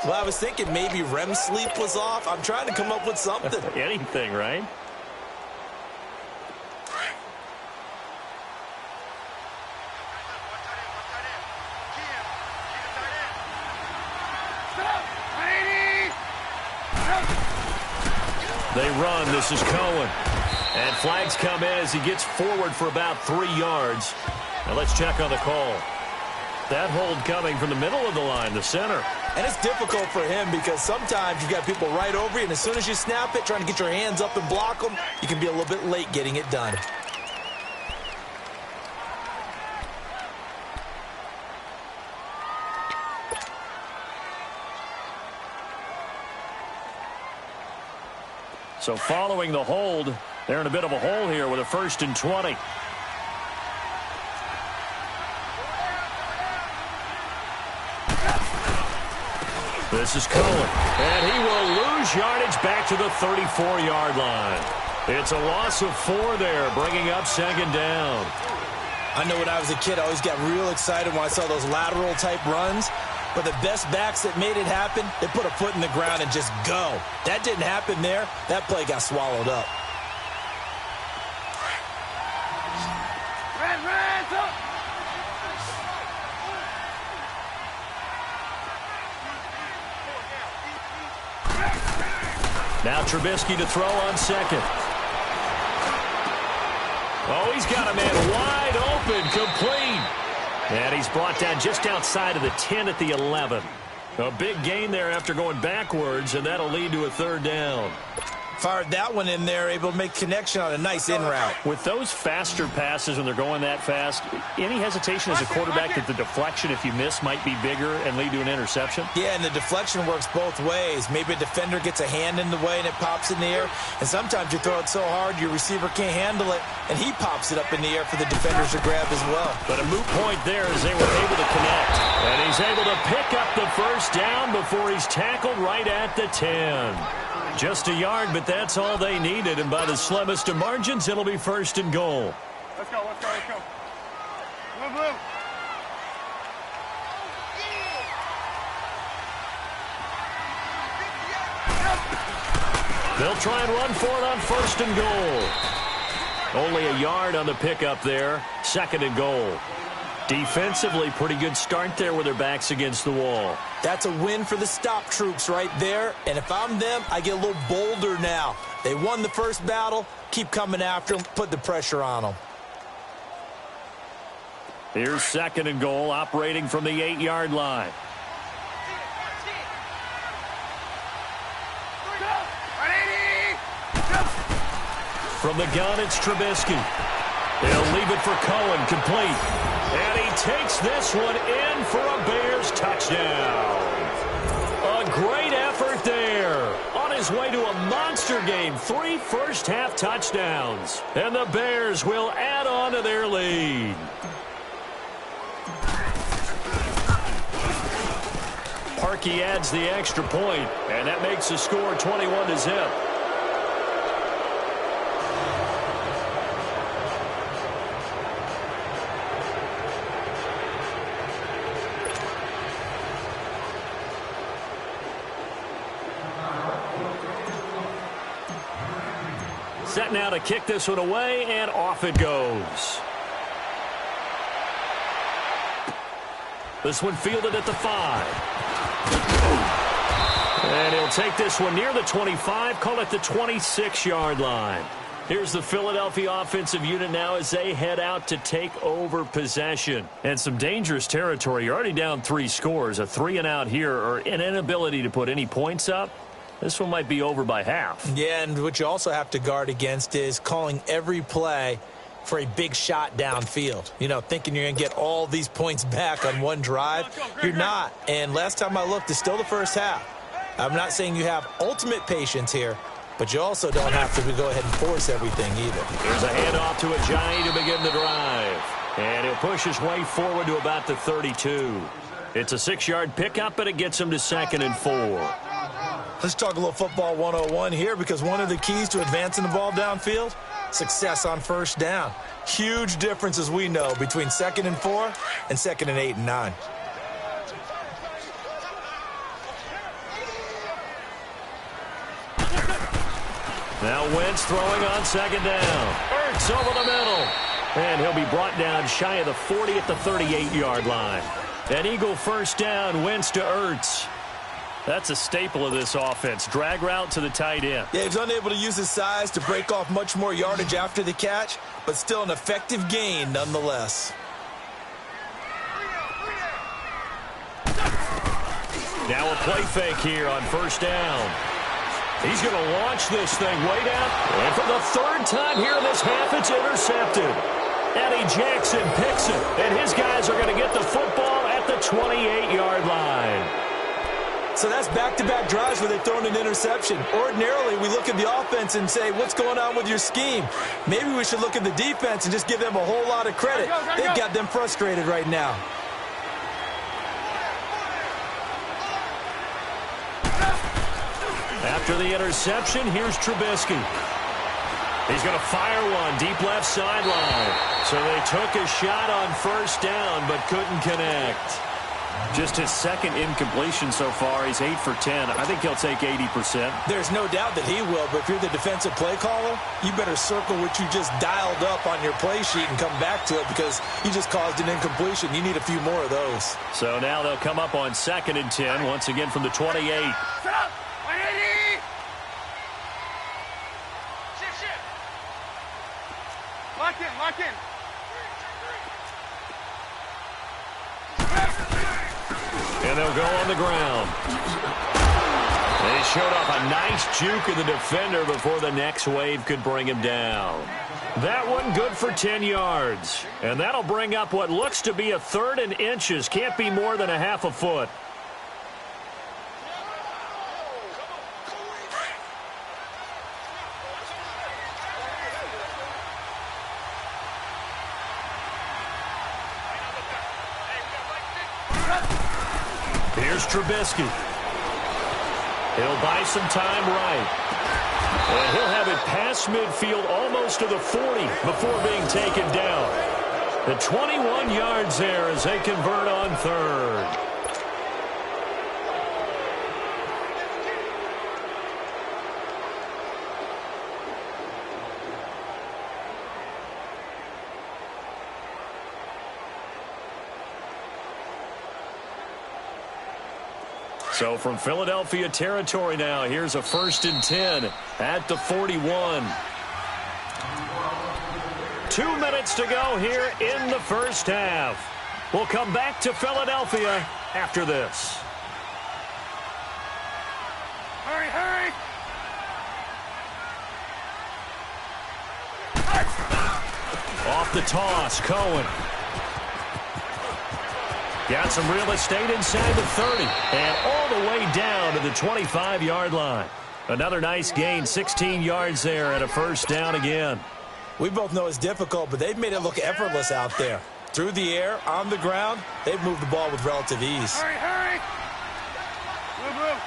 Well, I was thinking maybe REM sleep was off. I'm trying to come up with something. Anything, right? They run. This is Cohen. And flags come in as he gets forward for about 3 yards. Now let's check on the call. That hold coming from the middle of the line, the center. And it's difficult for him because sometimes you've got people right over you, and as soon as you snap it, trying to get your hands up and block them, you can be a little bit late getting it done. So following the hold, they're in a bit of a hole here with a 1st and 20. This is Cohen, and he will lose yardage back to the 34-yard line. It's a loss of 4 there, bringing up 2nd down. I know when I was a kid, I always got real excited when I saw those lateral-type runs. But the best backs that made it happen, they put a foot in the ground and just go. That didn't happen there. That play got swallowed up. Now Trubisky to throw on 2nd. Oh, he's got a man wide open, complete. And he's brought down just outside of the 10 at the 11. A big gain there after going backwards, and that'll lead to a 3rd down. Fired that one in there, able to make connection on a nice in route. With those faster passes when they're going that fast, any hesitation as a quarterback that the deflection, if you miss, might be bigger and lead to an interception? Yeah, and the deflection works both ways. Maybe a defender gets a hand in the way and it pops in the air. And sometimes you throw it so hard your receiver can't handle it, and he pops it up in the air for the defenders to grab as well. But a moot point there as they were able to connect. And he's able to pick up the 1st down before he's tackled right at the 10. Just a yard, but that's all they needed. And by the slimmest of margins, it'll be 1st and goal. Let's go, let's go, let's go. Blue, blue. They'll try and run for it on 1st and goal. Only a yard on the pickup there. 2nd and goal. Defensively, pretty good start there with their backs against the wall. That's a win for the stop troops right there. And if I'm them, I get a little bolder now. They won the first battle. Keep coming after them. Put the pressure on them. Here's 2nd and goal, operating from the 8-yard line. From the gun, it's Trubisky. They'll leave it for Cohen, complete. And he takes this one in for a Bears touchdown. A great effort there. On his way to a monster game, 3 first-half touchdowns. And the Bears will add on to their lead. Parkey adds the extra point, and that makes the score 21-0. Set now to kick this one away, and off it goes. This one fielded at the 5. And he'll take this one near the 25, call it the 26-yard line. Here's the Philadelphia offensive unit now as they head out to take over possession. And some dangerous territory. You're already down 3 scores. A 3-and-out here, or an inability to put any points up. This one might be over by half. Yeah, and what you also have to guard against is calling every play for a big shot downfield. You know, thinking you're going to get all these points back on one drive. You're not. And last time I looked, it's still the first half. I'm not saying you have ultimate patience here, but you also don't have to go ahead and force everything either. Here's a handoff to Ajayi to begin the drive. And he'll push his way forward to about the 32. It's a 6-yard pickup, but it gets him to 2nd and 4. Let's talk a little football 101 here, because one of the keys to advancing the ball downfield, success on first down. Huge difference, as we know, between 2nd and 4 and 2nd and 8 and 9. Now Wentz throwing on second down. Ertz over the middle. And he'll be brought down shy of the 40 at the 38-yard line. An Eagle first down, Wentz to Ertz. That's a staple of this offense. Drag route to the tight end. Yeah, he's unable to use his size to break off much more yardage after the catch, but still an effective gain nonetheless. Now a play fake here on first down. He's going to launch this thing way down. And for the third time here in this half, it's intercepted. Eddie Jackson picks it. And his guys are going to get the football at the 28-yard line. So that's back-to-back drives where they've thrown an interception. Ordinarily, we look at the offense and say, what's going on with your scheme? Maybe we should look at the defense and just give them a whole lot of credit. They've got them frustrated right now. After the interception, here's Trubisky. He's going to fire one deep left sideline. So they took a shot on first down but couldn't connect. Just his second incompletion so far. He's 8 for 10. I think he'll take 80%. There's no doubt that he will, but if you're the defensive play caller, you better circle what you just dialed up on your play sheet and come back to it because you just caused an incompletion. You need a few more of those. So now they'll come up on 2nd and 10, once again from the 28. Set up! 180! Shift. Lock in, lock in. And they'll go on the ground. They showed off a nice juke of the defender before the next wave could bring him down. That one good for 10 yards. And that'll bring up what looks to be a 3rd and inches. Can't be more than a half a foot. Here's Trubisky. He'll buy some time right. And he'll have it past midfield almost to the 40 before being taken down. The 21 yards there as they convert on 3rd. So from Philadelphia territory now, here's a 1st and 10 at the 41. 2 minutes to go here in the first half. We'll come back to Philadelphia after this. Hurry! Off the toss, Cohen. Got some real estate inside the 30 and all the way down to the 25-yard line. Another nice gain, 16 yards there and a first down again. We both know it's difficult, but they've made it look effortless out there. Through the air, on the ground, they've moved the ball with relative ease. Hurry! Move.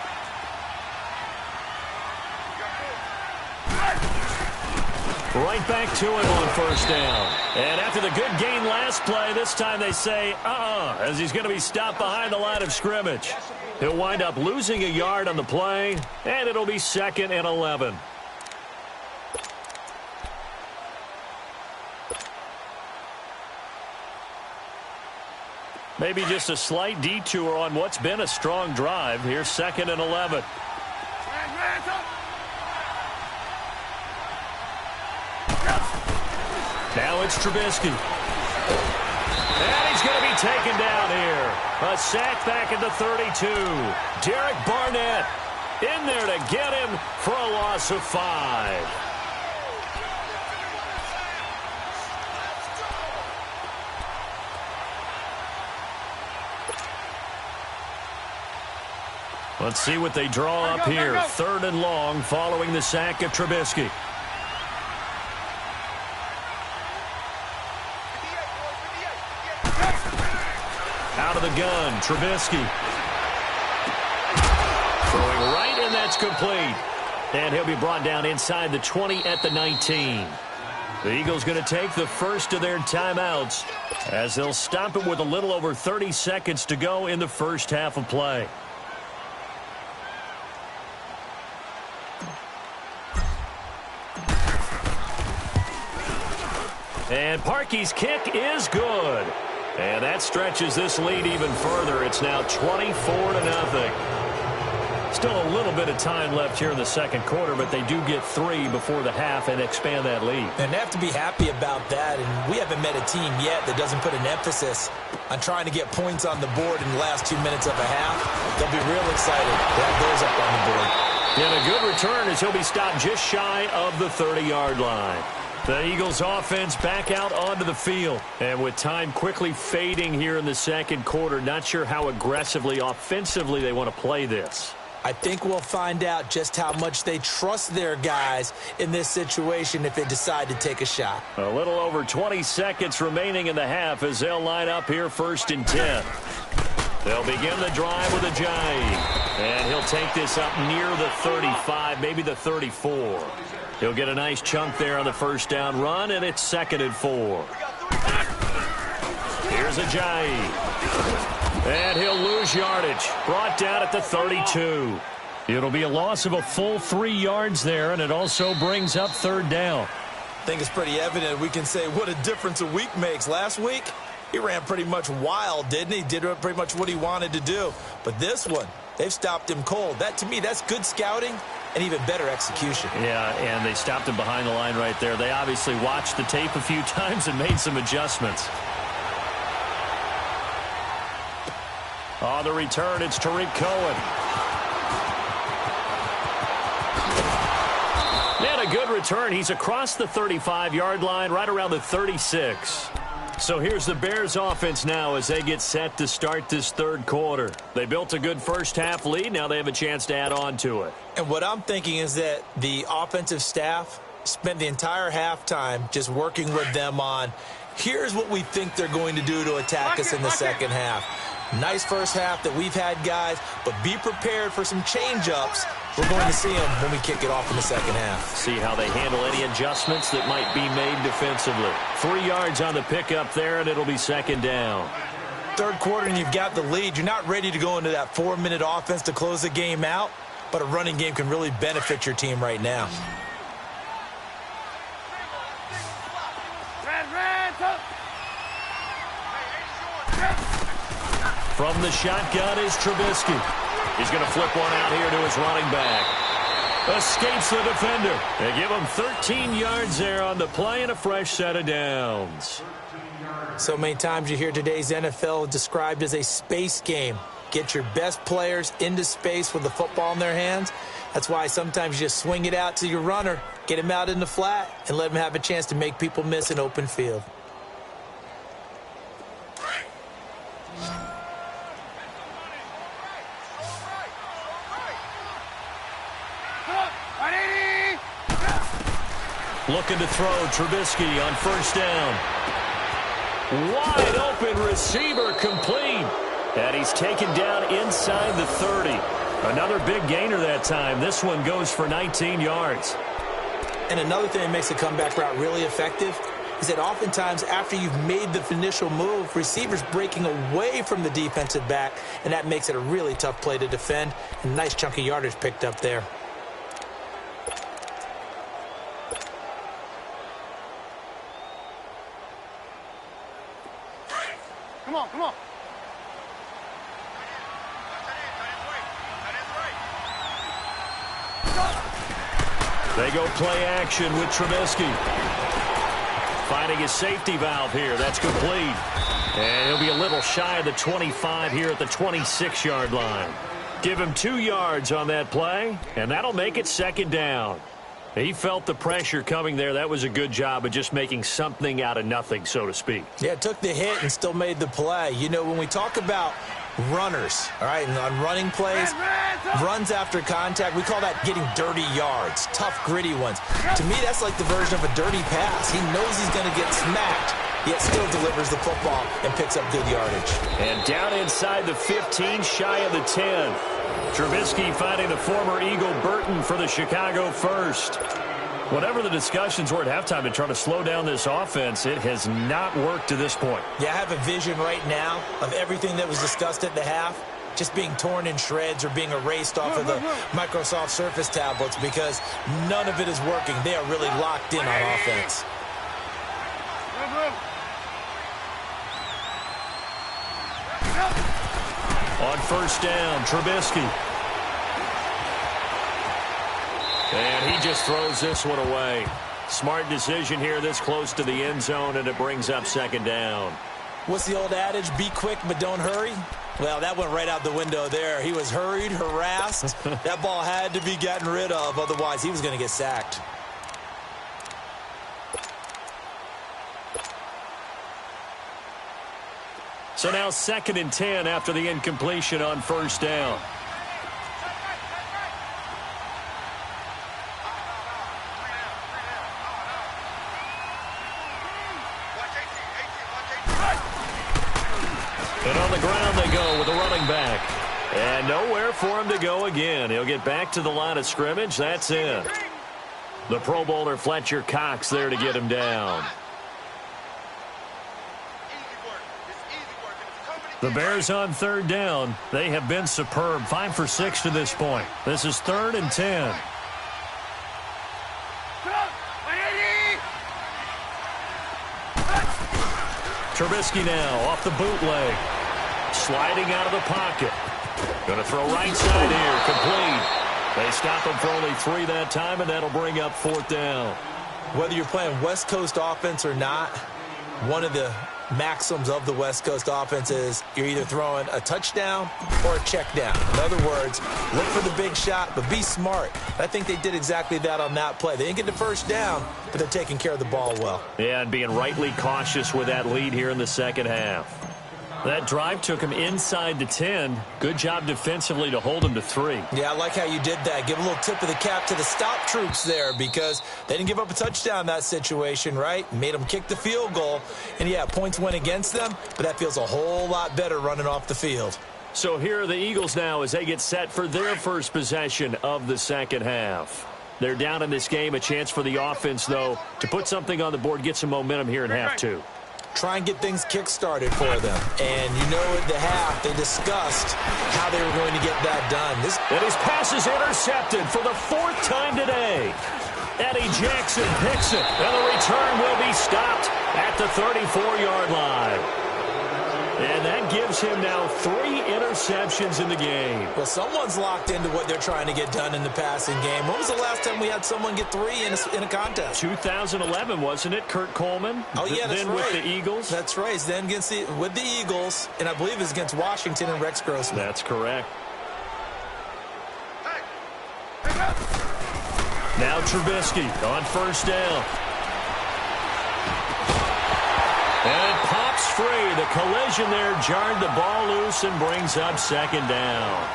Right back to it on first down. And after the good gain last play, this time they say, as he's going to be stopped behind the line of scrimmage. He'll wind up losing a yard on the play, and it'll be 2nd and 11. Maybe just a slight detour on what's been a strong drive. Here's 2nd and 11. Now it's Trubisky. And he's going to be taken down here. A sack back at the 32. Derek Barnett in there to get him for a loss of 5. Let's see what they draw up here. 3rd and long following the sack of Trubisky. Out of the gun, Trubisky. Throwing right, and that's complete. And he'll be brought down inside the 20 at the 19. The Eagles going to take the first of their timeouts as they'll stop it with a little over 30 seconds to go in the first half of play. And Parkey's kick is good. And that stretches this lead even further. It's now 24-0. Still a little bit of time left here in the second quarter, but they do get 3 before the half and expand that lead. And they have to be happy about that. And we haven't met a team yet that doesn't put an emphasis on trying to get points on the board in the last 2 minutes of a half. They'll be real excited to have those up on the board. And a good return as he'll be stopped just shy of the 30-yard line. The Eagles offense back out onto the field. And with time quickly fading here in the second quarter, not sure how aggressively offensively they want to play this. I think we'll find out just how much they trust their guys in this situation if they decide to take a shot. A little over 20 seconds remaining in the half as they'll line up here 1st and 10. They'll begin the drive with Ajayi. And he'll take this up near the 35, maybe the 34. He'll get a nice chunk there on the first down run, and it's 2nd and 4. Here's Ajayi. And he'll lose yardage. Brought down at the 32. It'll be a loss of a full 3 yards there, and it also brings up 3rd down. I think it's pretty evident. We can say what a difference a week makes. Last week, he ran pretty much wild, didn't he? Did pretty much what he wanted to do. But this one, they've stopped him cold. That, to me, that's good scouting and even better execution. Yeah, and they stopped him behind the line right there. They obviously watched the tape a few times and made some adjustments. On the return, it's Tariq Cohen. And a good return. He's across the 35-yard line, right around the 36. So here's the Bears offense now as they get set to start this third quarter. They built a good first half lead. Now they have a chance to add on to it. And what I'm thinking is that the offensive staff spent the entire halftime just working with them on, here's what we think they're going to do to attack us in the second half. Nice first half that we've had, guys, but be prepared for some change-ups. We're going to see them when we kick it off in the second half. See how they handle any adjustments that might be made defensively. 3 yards on the pickup there, and it'll be 2nd down. Third quarter, and you've got the lead. You're not ready to go into that 4-minute offense to close the game out, but a running game can really benefit your team right now. From the shotgun is Trubisky. He's going to flip one out here to his running back. Escapes the defender. They give him 13 yards there on the play and a fresh set of downs. So many times you hear today's NFL described as a space game. Get your best players into space with the football in their hands. That's why sometimes you just swing it out to your runner, get him out in the flat, and let him have a chance to make people miss an open field. Looking to throw Trubisky on first down. Wide open receiver complete. And he's taken down inside the 30. Another big gainer that time. This one goes for 19 yards. And another thing that makes the comeback route really effective is that oftentimes after you've made the initial move, receivers breaking away from the defensive back, and that makes it a really tough play to defend. And nice chunk of yardage picked up there. Come on, come on. They go play action with Trubisky. Finding his safety valve here. That's complete. And he'll be a little shy of the 25 here at the 26-yard line. Give him 2 yards on that play, and that'll make it 2nd down. He felt the pressure coming there. That was a good job of just making something out of nothing, so to speak. Yeah, took the hit and still made the play. You know, when we talk about runners, all right, and on running plays, runs after contact, we call that getting dirty yards, tough, gritty ones. To me, that's like the version of a dirty pass. He knows he's going to get smacked, yet still delivers the football and picks up good yardage. And down inside the 15, shy of the 10. Trubisky finding the former Eagle Burton for the Chicago first. Whatever the discussions were at halftime to try to slow down this offense, it has not worked to this point. Yeah, I have a vision right now of everything that was discussed at the half just being torn in shreds or being erased off of the Microsoft Surface tablets because none of it is working. They are really locked in on offense. first down. Trubisky. And he just throws this one away. Smart decision here this close to the end zone, and it brings up second down. What's the old adage? Be quick, but don't hurry. Well, that went right out the window there. He was hurried, harassed. That ball had to be gotten rid of. Otherwise, he was going to get sacked. So now 2nd and 10 after the incompletion on first down. And on the ground they go with a running back. And nowhere for him to go again. He'll get back to the line of scrimmage. That's it. The Pro Bowler Fletcher Cox there to get him down. The Bears on 3rd down. They have been superb. 5 for 6 to this point. This is 3rd and 10. Trubisky now off the bootleg. Sliding out of the pocket. Going to throw right side here. Complete. They stop him for only 3 that time, and that'll bring up 4th down. Whether you're playing West Coast offense or not, one of the maxims of the West Coast offense is you're either throwing a touchdown or a check down. In other words, look for the big shot, but be smart. I think they did exactly that on that play. They didn't get the first down, but they're taking care of the ball well. Yeah, and being rightly cautious with that lead here in the second half. That drive took him inside the 10. Good job defensively to hold him to 3. Yeah, I like how you did that. Give a little tip of the cap to the stop troops there because they didn't give up a touchdown in that situation, right? Made them kick the field goal. And, yeah, points went against them, but that feels a whole lot better running off the field. So here are the Eagles now as they get set for their first possession of the second half. They're down in this game. A chance for the offense, though, to put something on the board, get some momentum here in half 2. Try and get things kick-started for them. And you know at the half, they discussed how they were going to get that done. And his pass is intercepted for the 4th time today. Eddie Jackson picks it, and the return will be stopped at the 34-yard line. And that gives him now 3 interceptions in the game. Well, someone's locked into what they're trying to get done in the passing game. When was the last time we had someone get 3 in a contest? 2011, wasn't it? Kurt Coleman? Oh, yeah, that's then right. With the Eagles? That's right. Then with the Eagles, and I believe it's against Washington and Rex Grossman. That's correct. Now Trubisky on first down. And it pops free. The collision there jarred the ball loose and brings up second down.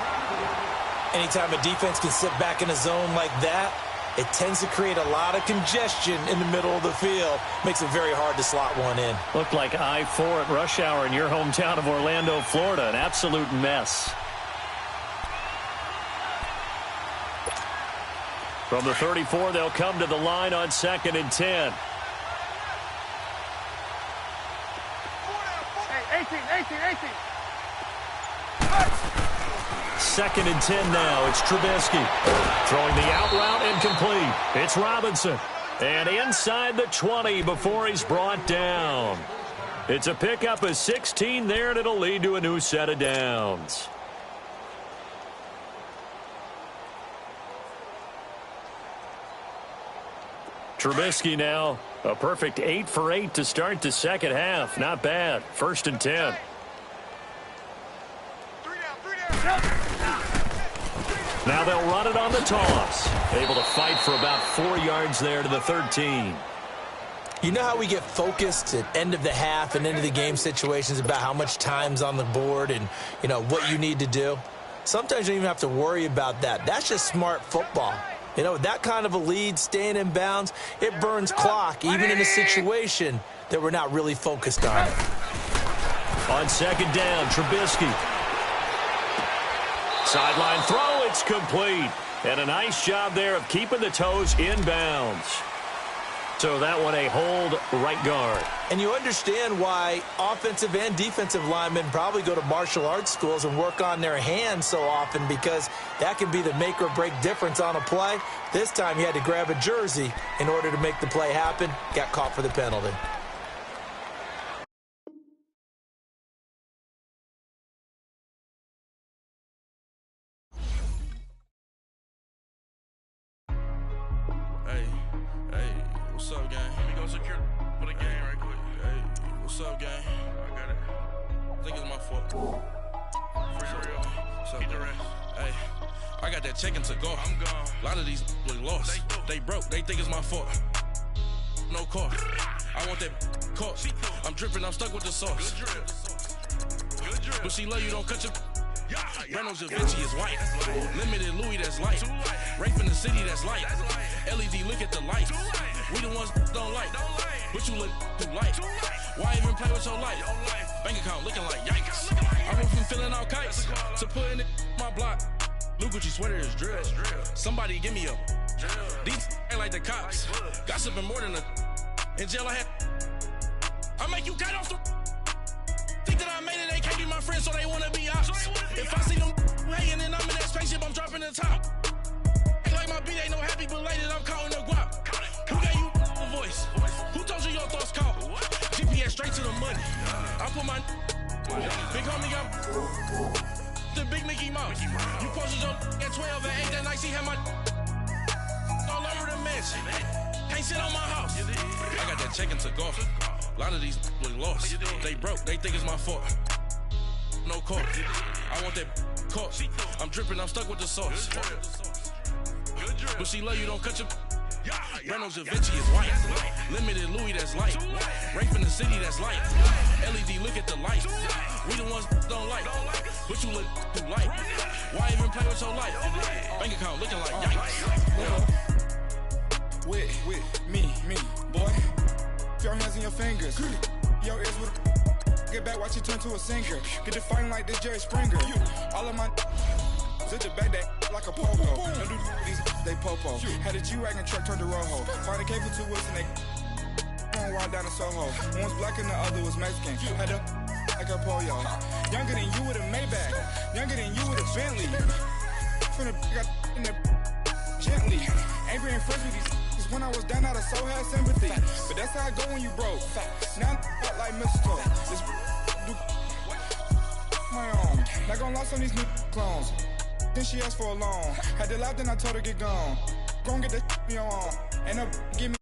Anytime a defense can sit back in a zone like that, it tends to create a lot of congestion in the middle of the field. Makes it very hard to slot one in. Looked like I-4 at rush hour in your hometown of Orlando, Florida. An absolute mess. From the 34, they'll come to the line on 2nd and 10. 18. 2nd and 10 now. It's Trubisky. Throwing the out route incomplete. It's Robinson. And inside the 20 before he's brought down. It's a pickup of 16 there, and it'll lead to a new set of downs. Trubisky now. A perfect 8 for 8 to start the second half. Not bad. 1st and 10. Now they'll run it on the toss. Able to fight for about 4 yards there to the 13. You know how we get focused at end of the half and into the game situations about how much time's on the board and, you know, what you need to do? Sometimes you don't even have to worry about that. That's just smart football. You know, with that kind of a lead, staying in bounds, it burns clock, even in a situation that we're not really focused on it. On 2nd down, Trubisky. Sideline throw, it's complete. And a nice job there of keeping the toes in bounds. So that one a hold right guard. And you understand why offensive and defensive linemen probably go to martial arts schools and work on their hands so often, because that can be the make or break difference on a play. This time he had to grab a jersey in order to make the play happen. Got caught for the penalty. What's up, gang? Let me go secure for the game right quick. Hey, what's up, gang? I got it. I think it's my fault. For real. What's up, Get the gang? rest. Hey, I got that chicken to go. I'm gone. A lot of these look lost. They broke. They think it's my fault. No car. I want that caught. I'm dripping. I'm stuck with the sauce. Good drip. Good drip. But she love you. Don't cut your. Yeah, Reynolds Da Vinci is white. Limited Louis, that's light. Rape in the city, that's light. LED, look at the light. We the ones don't like. But you look too light. Why even play with your life? Bank account looking like yikes. I went from filling out kites to putting it in my block. New Gucci sweater is drill. Somebody give me a. These ain't like the cops. Gossiping more than a. In jail I had. I make you cut off the. Think that I made it, they can't be my friends, so they wanna be ops. If I see them hating and I'm in that spaceship, I'm dropping the top. Ain't like my beat ain't no happy belated, I'm counting the guap. Who gave you a voice? Who told you your thoughts count? GPS straight to the money. I put my big homie got the big Mickey Mouse. You posted your at 12 and 8 that night, she had my all over the mansion. Can't sit on my house. I got that check-in to golf. A lot of these look lost. They broke, they think it's my fault. No car. I want that caught. I'm dripping, I'm stuck with the sauce. But she love you, don't cut your. Reynolds Da Vinci is white. Limited Louis, that's light. Rape in the city, that's light. LED, look at the light. We the ones don't like. But you look too light. Why even play with your life? Bank account looking like yikes. With me, boy. Your hands and your fingers. Your ears with get back, watch you turn to a singer. Get to fighting like this Jerry Springer. All of my zip the back that like a pogo. Don't do these they popo. Had a G-Wagon truck turned to Rojo. Find a cable 2 wheels and they going wild down in Soho. One was black and the other was Mexican. Had a like a pollo. Younger than you with a Maybach. Younger than you with a Bentley. From the got in the gently. Ain't been friends with these. When I was down out of so had sympathy. But that's how I go when you broke. Now I'm out like mistletoe. This do my own. Not gonna lost on these new clones. Then she asked for a loan. Had to laugh, then I told her get gone. Gon' get that me on. And up give me